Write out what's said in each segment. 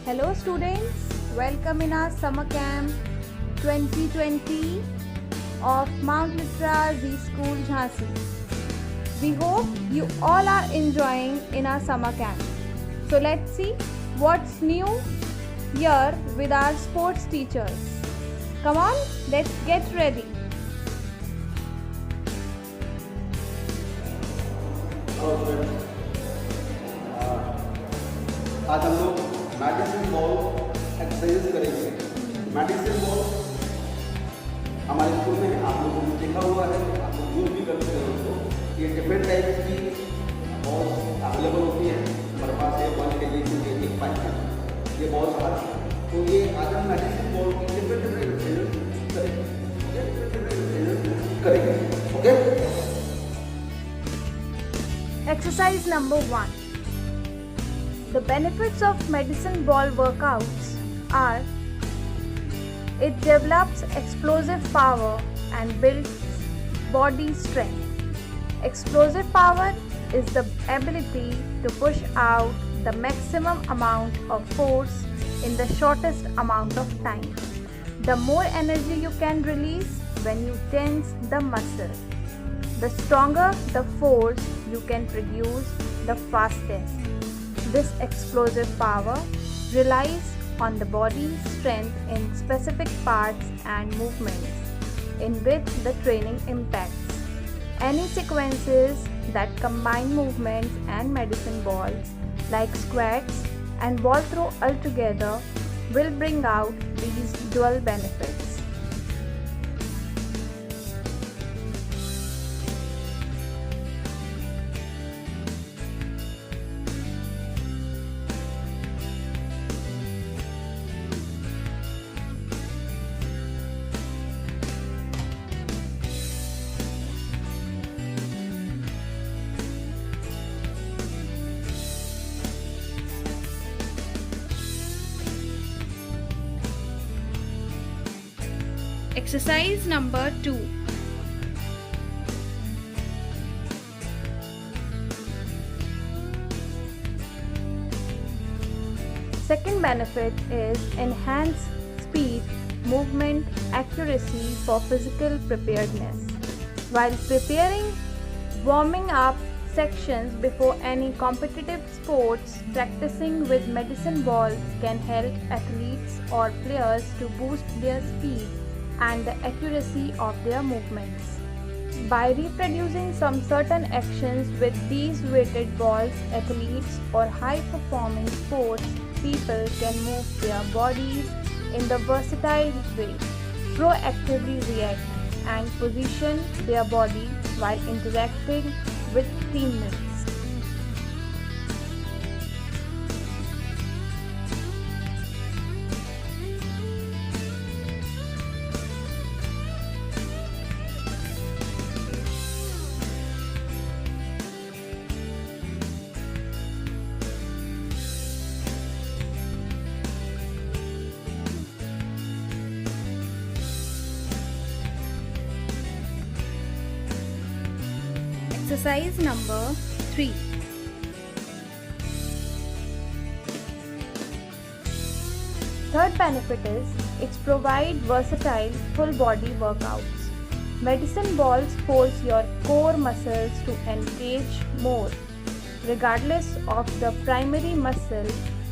Hello students, welcome in our summer camp 2020 of Mount Litra Z School Jhansi. We hope you all are enjoying in our summer camp. So let's see what's new here with our sports teachers. Come on, let's get ready. आज हम लोग medicine ball exercise करेंगे। Medicine ball हमारे school में आप लोगों ने देखा हुआ है, आप लोग यूज भी करते हैं उसको। ये डिफरेंट टाइप्स की बॉल अवेलेबल होती है हमारे पास है। 1 kg से 1 पाइप है ये बॉल हमारा। तो ये आज हम मेडिसिन बॉल की डिफरेंट करेंगे। Okay, Exercise number 1. The benefits of medicine ball workouts are it develops explosive power and builds body strength. Explosive power is the ability to push out the maximum amount of force in the shortest amount of time. The more energy you can release when you tense the muscle, the stronger the force you can produce the fastest. This explosive power relies on the body's strength in specific parts and movements in which the training impacts. Any sequences that combine movements and medicine balls, like squats and ball throw altogether, will bring out these dual benefits. Exercise number 2. Second benefit is enhanced speed, movement, accuracy for physical preparedness. While preparing warming up sections before any competitive sports, practicing with medicine balls can help athletes or players to boost their speed and the accuracy of their movements. By reproducing some certain actions with these weighted balls, athletes or high-performing sports people can move their bodies in the versatile way, proactively react and position their body while interacting with teammates. Exercise number 3. Third benefit is it provides versatile full body workouts. Medicine balls force your core muscles to engage more, regardless of the primary muscle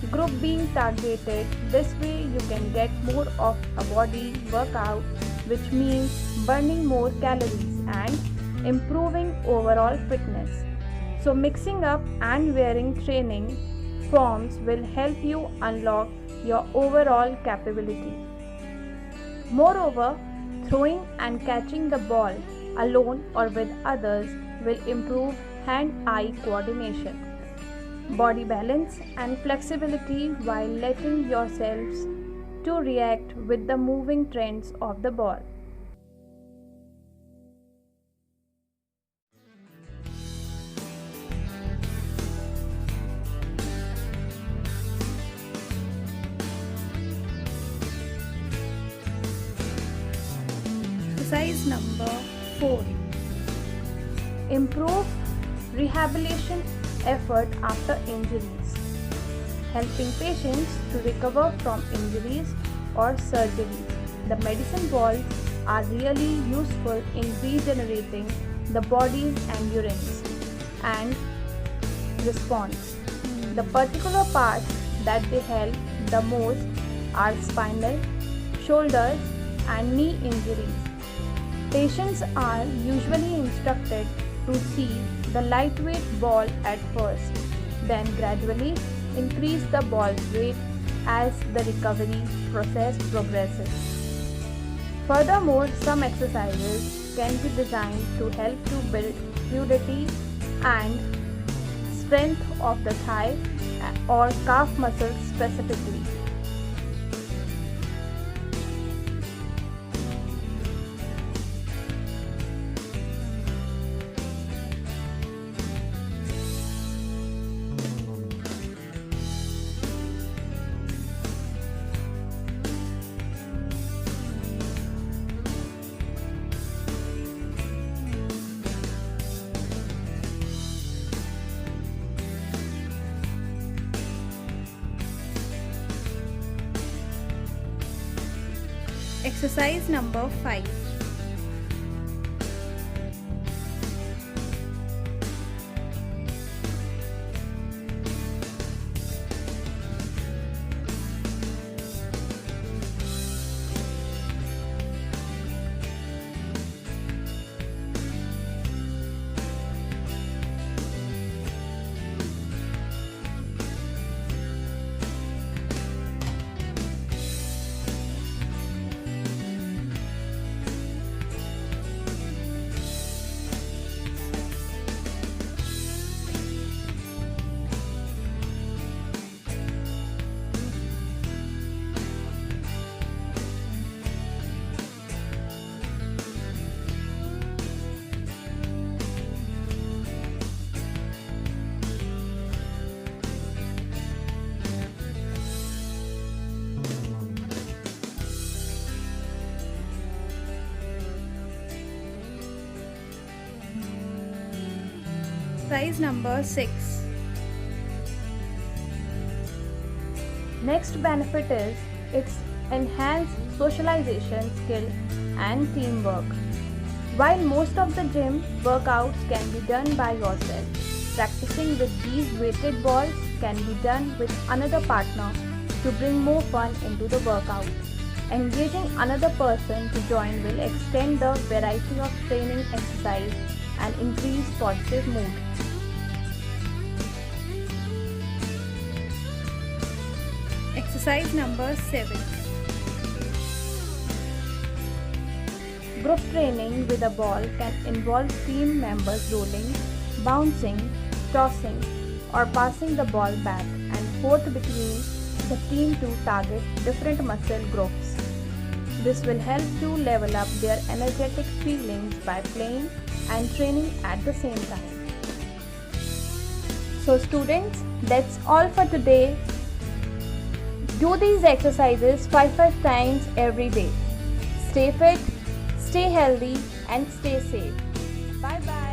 group being targeted. This way you can get more of a body workout, which means burning more calories and improving overall fitness. So mixing up and wearing training forms will help you unlock your overall capability. Moreover, throwing and catching the ball alone or with others will improve hand-eye coordination, body balance and flexibility while letting yourselves to react with the moving trends of the ball. Exercise number 4. Improve rehabilitation effort after injuries. helping patients to recover from injuries or surgeries. The medicine balls are really useful in regenerating the body's endurance and response. The particular parts that they help the most are spinal, shoulders, and knee injuries. Patients are usually instructed to see the lightweight ball at first, then gradually increase the ball's weight as the recovery process progresses. Furthermore, some exercises can be designed to help to build fluidity and strength of the thigh or calf muscles specifically. Exercise number 5. Exercise number 6. Next benefit is its enhanced socialization skill and teamwork. While most of the gym workouts can be done by yourself, practicing with these weighted balls can be done with another partner to bring more fun into the workout. Engaging another person to join will extend the variety of training exercise and increase positive mood. Exercise number 7. Group training with a ball can involve team members rolling, bouncing, tossing, or passing the ball back and forth between the team to target different muscle groups. This will help to level up their energetic feelings by playing and training at the same time. So students, that's all for today. Do these exercises 5 times every day. Stay fit, stay healthy, and stay safe. Bye bye.